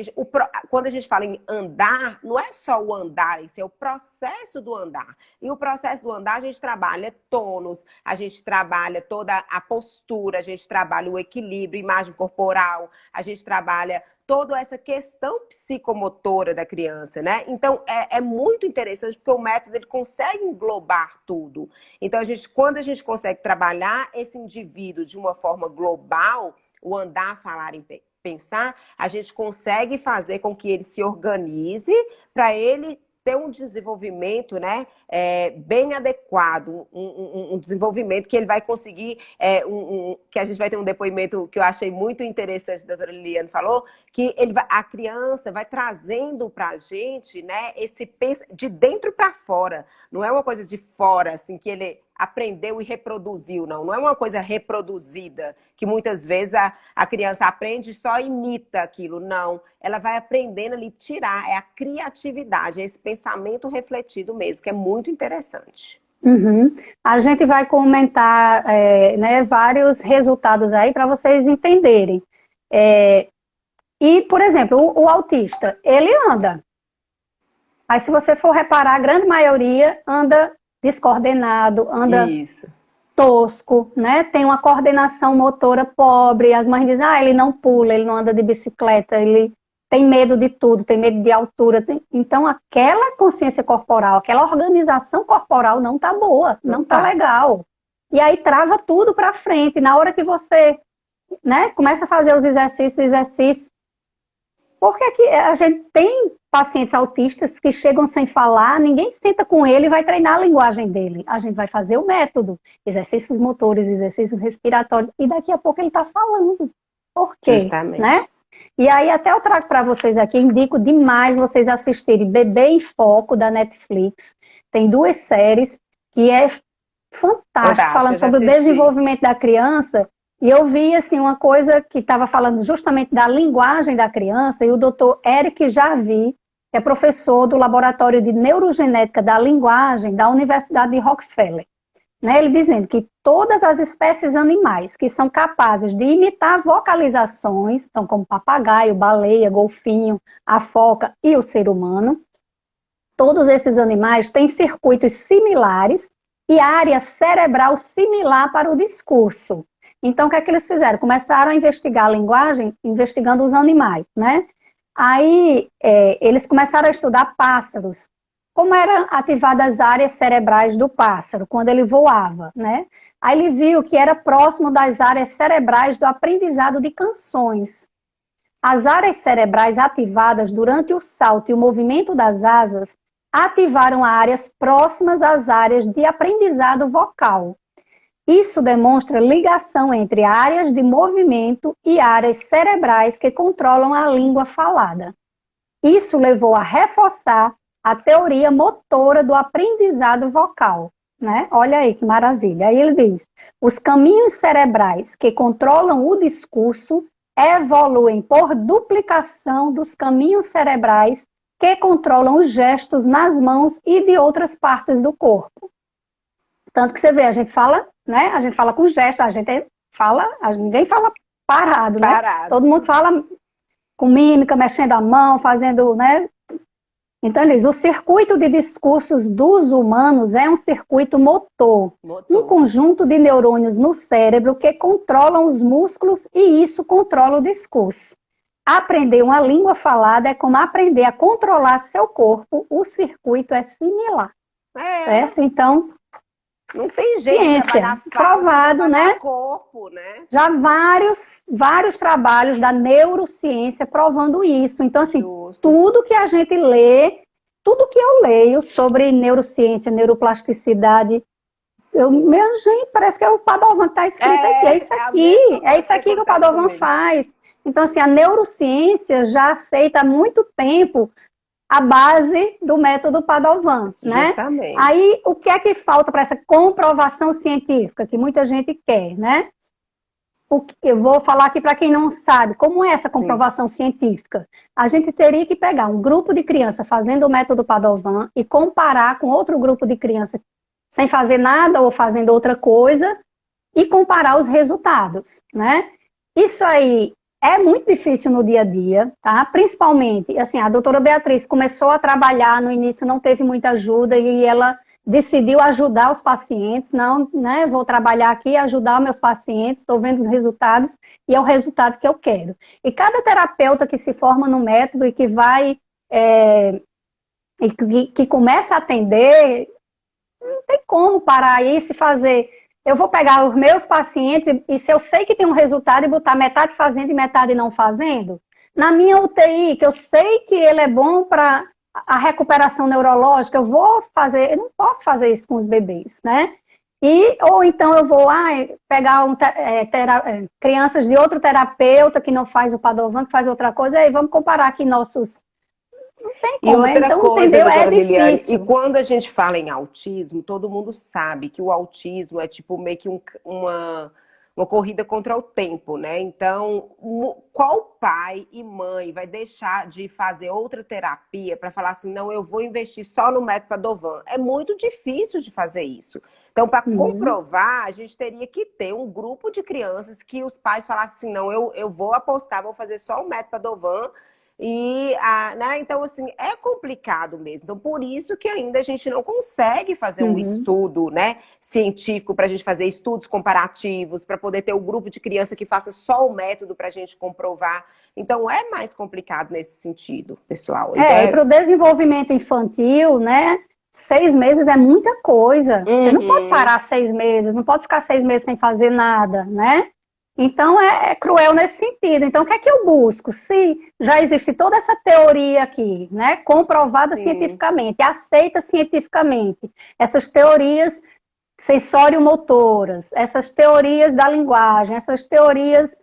Quando a gente fala em andar, não é só o andar, isso é o processo do andar. E o processo do andar, a gente trabalha tônus, a gente trabalha toda a postura, a gente trabalha o equilíbrio, imagem corporal, a gente trabalha toda essa questão psicomotora da criança, né? Então, é muito interessante, porque o método, ele consegue englobar tudo. Então, quando a gente consegue trabalhar esse indivíduo de uma forma global, o andar, falar e pensar, a gente consegue fazer com que ele se organize para ele ter um desenvolvimento, né, bem adequado, um desenvolvimento que ele vai conseguir, que a gente vai ter um depoimento que eu achei muito interessante, a doutora Liliane falou, que a criança vai trazendo para a gente, né, esse de dentro para fora, não é uma coisa de fora, assim, que ele aprendeu e reproduziu, não é uma coisa reproduzida, que muitas vezes a criança aprende e só imita aquilo, não. Ela vai aprendendo ali, tirar, é a criatividade, é esse pensamento refletido mesmo, que é muito interessante. Uhum. A gente vai comentar né, vários resultados aí para vocês entenderem. E, por exemplo, o autista, ele anda. Aí, se você for reparar, a grande maioria anda descoordenado, anda tosco, né? Tem uma coordenação motora pobre. As mães dizem, ele não pula, ele não anda de bicicleta, ele tem medo de tudo, tem medo de altura. Então, aquela consciência corporal, aquela organização corporal não tá boa, não tá legal. E aí trava tudo para frente. Na hora que você, né, começa a fazer os exercícios, porque aqui a gente tem pacientes autistas que chegam sem falar, ninguém senta com ele e vai treinar a linguagem dele. A gente vai fazer o método, exercícios motores, exercícios respiratórios, e daqui a pouco ele está falando. Por quê? Justamente. Né? E aí até eu trago para vocês aqui, indico demais vocês assistirem Bebê em Foco, da Netflix. Tem 2 séries que é fantástico, falando sobre o desenvolvimento da criança. E eu vi, assim, uma coisa que estava falando justamente da linguagem da criança, e o doutor Eric Jarvi, que é professor do Laboratório de Neurogenética da Linguagem da Universidade de Rockefeller, né? Ele dizendo que todas as espécies animais que são capazes de imitar vocalizações, então como papagaio, baleia, golfinho, a foca e o ser humano, todos esses animais têm circuitos similares e área cerebral similar para o discurso. Então, o que é que eles fizeram? Começaram a investigar a linguagem, investigando os animais, né? Aí, eles começaram a estudar pássaros. Como eram ativadas as áreas cerebrais do pássaro, quando ele voava, né? Aí ele viu que era próximo das áreas cerebrais do aprendizado de canções. As áreas cerebrais ativadas durante o salto e o movimento das asas ativaram áreas próximas às áreas de aprendizado vocal. Isso demonstra ligação entre áreas de movimento e áreas cerebrais que controlam a língua falada. Isso levou a reforçar a teoria motora do aprendizado vocal, né? Olha aí que maravilha. Aí ele diz: os caminhos cerebrais que controlam o discurso evoluem por duplicação dos caminhos cerebrais que controlam os gestos nas mãos e de outras partes do corpo. Tanto que você vê, a gente fala, né? A gente fala com gestos, ninguém fala parado, né? Todo mundo fala com mímica, mexendo a mão, fazendo, né? Então, ele diz, o circuito de discursos dos humanos é um circuito motor, um conjunto de neurônios no cérebro que controlam os músculos e isso controla o discurso. Aprender uma língua falada é como aprender a controlar seu corpo, o circuito é similar. Certo? Então, não tem jeito ciência, provado, né? Corpo, né? Já vários trabalhos da neurociência provando isso. Então, assim, tudo que a gente lê, tudo que eu leio sobre neurociência, neuroplasticidade, gente, parece que é o Padovan que está escrito aqui. É isso aqui que o Padovan faz. Então, assim, a neurociência já aceita há muito tempo a base do método Padovan, né? Justamente. Aí, o que é que falta para essa comprovação científica, que muita gente quer, né? Eu vou falar aqui para quem não sabe, como é essa comprovação científica? A gente teria que pegar um grupo de criança fazendo o método Padovan e comparar com outro grupo de criança sem fazer nada ou fazendo outra coisa e comparar os resultados, né? Isso aí é muito difícil no dia a dia, tá? Principalmente, assim, a doutora Beatriz começou a trabalhar, no início não teve muita ajuda e ela decidiu ajudar os pacientes, não, né? Vou trabalhar aqui e ajudar meus pacientes, estou vendo os resultados e é o resultado que eu quero. E cada terapeuta que se forma no método e que vai, que começa a atender, não tem como parar isso e fazer. Eu vou pegar os meus pacientes e se eu sei que tem um resultado e botar metade fazendo e metade não fazendo, na minha UTI, que eu sei que ele é bom para a recuperação neurológica, eu não posso fazer isso com os bebês, né? Ou então eu vou pegar crianças de outro terapeuta que não faz o Padovan, que faz outra coisa, aí vamos comparar aqui nossos... Não tem como, e outra então, coisa, entendeu? doutora Liliane, difícil. e quando a gente fala em autismo, todo mundo sabe que o autismo é tipo meio que uma corrida contra o tempo, né? Então, qual pai e mãe vai deixar de fazer outra terapia para falar assim, não, eu vou investir só no método Padovan? É muito difícil de fazer isso. Então, para comprovar, a gente teria que ter um grupo de crianças que os pais falassem assim, não, eu vou apostar, vou fazer só o método Padovan. Né? Então, assim, é complicado mesmo. Então, por isso que ainda a gente não consegue fazer um estudo, né, científico para a gente fazer estudos comparativos, para poder ter um grupo de criança que faça só o método para a gente comprovar. Então, é mais complicado nesse sentido, pessoal. E para o desenvolvimento infantil, né, 6 meses é muita coisa. Você não pode parar 6 meses, não pode ficar 6 meses sem fazer nada, né? Então, é cruel nesse sentido. Então, o que é que eu busco? Se já existe toda essa teoria aqui, né, comprovada cientificamente, aceita cientificamente, essas teorias sensório-motoras, essas teorias da linguagem, essas teorias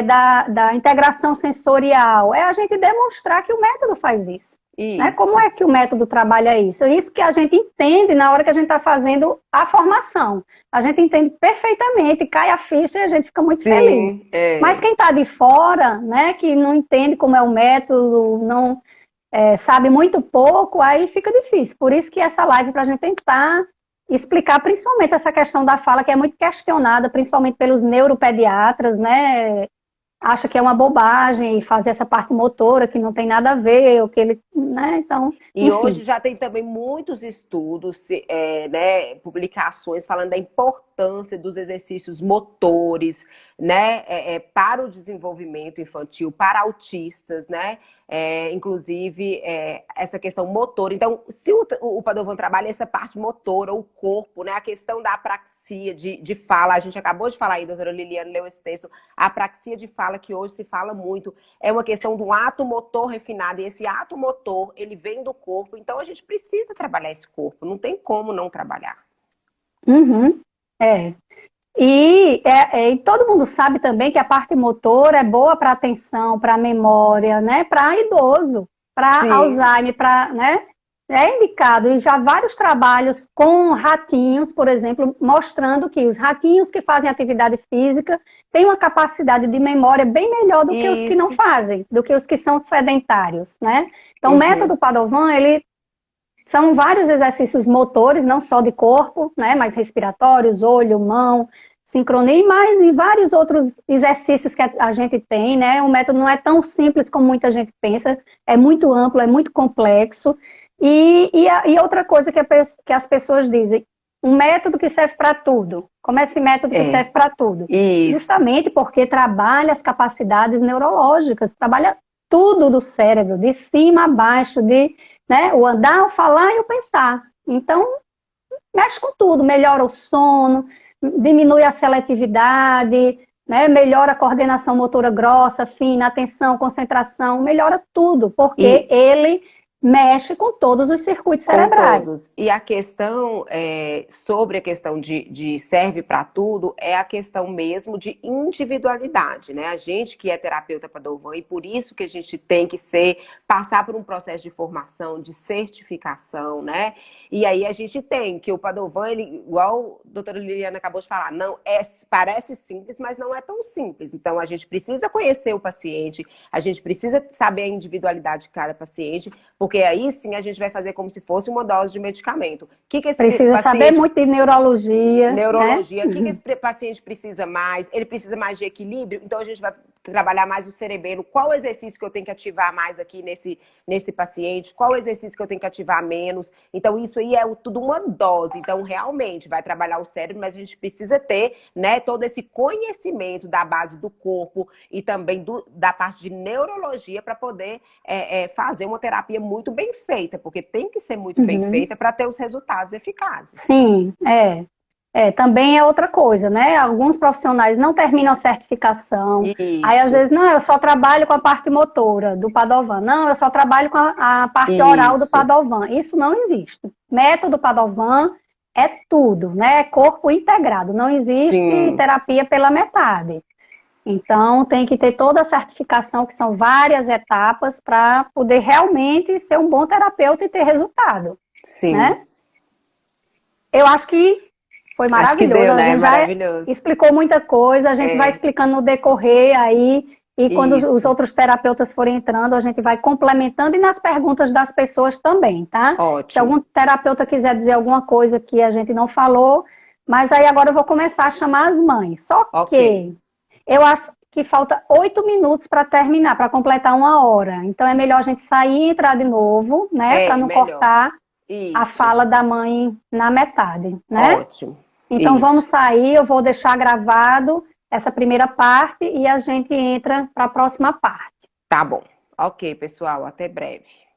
da integração sensorial, é a gente demonstrar que o método faz isso. Né? Como é que o método trabalha isso? É isso que a gente entende na hora que a gente está fazendo a formação. A gente entende perfeitamente, cai a ficha e a gente fica muito feliz. Mas quem está de fora, né, que não entende como é o método, não sabe muito pouco, aí fica difícil. Por isso que essa live para a gente tentar explicar principalmente essa questão da fala, que é muito questionada, principalmente pelos neuropediatras, né? Acha que é uma bobagem fazer essa parte motora que não tem nada a ver, ou que ele, né, então... E hoje já tem também muitos estudos, né, publicações falando da importância dos exercícios motores, né, para o desenvolvimento infantil, para autistas, né, inclusive essa questão motora. Então, se o Padovan trabalha essa parte motora, o corpo, né, a questão da apraxia de fala, a gente acabou de falar aí, doutora Liliane leu esse texto, a apraxia de fala, que hoje se fala muito, é uma questão do ato motor refinado, e esse ato motor, ele vem do corpo, então a gente precisa trabalhar esse corpo, não tem como não trabalhar. E todo mundo sabe também que a parte motora é boa para atenção, para memória, né? Para idoso, para Alzheimer, para, né? é indicado, e já vários trabalhos com ratinhos, por exemplo, mostrando que os ratinhos que fazem atividade física têm uma capacidade de memória bem melhor do que os que não Isso. fazem, do que os que são sedentários, né? Então, o Uhum. método Padovan, ele são vários exercícios motores, não só de corpo, né, mas respiratórios, olho, mão, sincronia, e mais e vários outros exercícios que a gente tem, né? O método não é tão simples como muita gente pensa, é muito amplo, é muito complexo. E outra coisa que as pessoas dizem, um método que serve para tudo. Como é esse método que É, serve para tudo? isso. Justamente porque trabalha as capacidades neurológicas, trabalha tudo do cérebro, de cima a baixo, né, o andar, o falar e o pensar. Então, mexe com tudo, melhora o sono, diminui a seletividade, né, melhora a coordenação motora grossa, fina, atenção, concentração, melhora tudo, porque E ele mexe com todos os circuitos com cerebrais. todos. E a questão sobre a questão de serve para tudo é a questão mesmo de individualidade, né? A gente que é terapeuta Padovan e por isso que a gente tem que passar por um processo de formação, de certificação, né? E aí a gente tem que o Padovan, ele, igual a doutora Liliana acabou de falar, não parece simples, mas não é tão simples. Então a gente precisa conhecer o paciente, a gente precisa saber a individualidade de cada paciente, porque aí sim a gente vai fazer como se fosse uma dose de medicamento. O que esse Precisa saber paciente, muito de neurologia, né? neurologia, o que esse paciente precisa mais? Ele precisa mais de equilíbrio? Então a gente vai trabalhar mais o cerebelo. Qual exercício que eu tenho que ativar mais aqui nesse paciente? Qual exercício que eu tenho que ativar menos? Então isso aí é tudo uma dose. Então realmente vai trabalhar o cérebro, mas a gente precisa ter, né, todo esse conhecimento da base do corpo e também da parte de neurologia para poder fazer uma terapia muito bem feita, porque tem que ser muito bem Uhum. feita para ter os resultados eficazes. Sim, também é outra coisa, né? Alguns profissionais não terminam a certificação, aí às Isso, vezes, não, eu só trabalho com a parte motora do Padovan, não, eu só trabalho com a parte oral do isso. Padovan. Isso não existe. Método Padovan é tudo, né? É corpo integrado, não existe Sim, terapia pela metade. Então, tem que ter toda a certificação, que são várias etapas, para poder realmente ser um bom terapeuta e ter resultado, sim. né? Eu acho que foi Acho que maravilhoso. deu, A né? gente já Maravilhoso. explicou muita coisa, a gente vai É, explicando no decorrer aí, e quando os isso. outros terapeutas forem entrando, a gente vai complementando e nas perguntas das pessoas também, tá? Se Ótimo. algum terapeuta quiser dizer alguma coisa que a gente não falou, mas aí agora eu vou começar a chamar as mães. Só Ok. que eu acho que falta 8 minutos para terminar, para completar 1 hora. Então é melhor a gente sair e entrar de novo, né? Para É, não melhor. cortar a Isso. fala da mãe na metade, né? Ótimo. Então vamos Isso. sair, eu vou deixar gravado essa primeira parte e a gente entra para a próxima parte. Tá bom. Ok, pessoal. Até breve.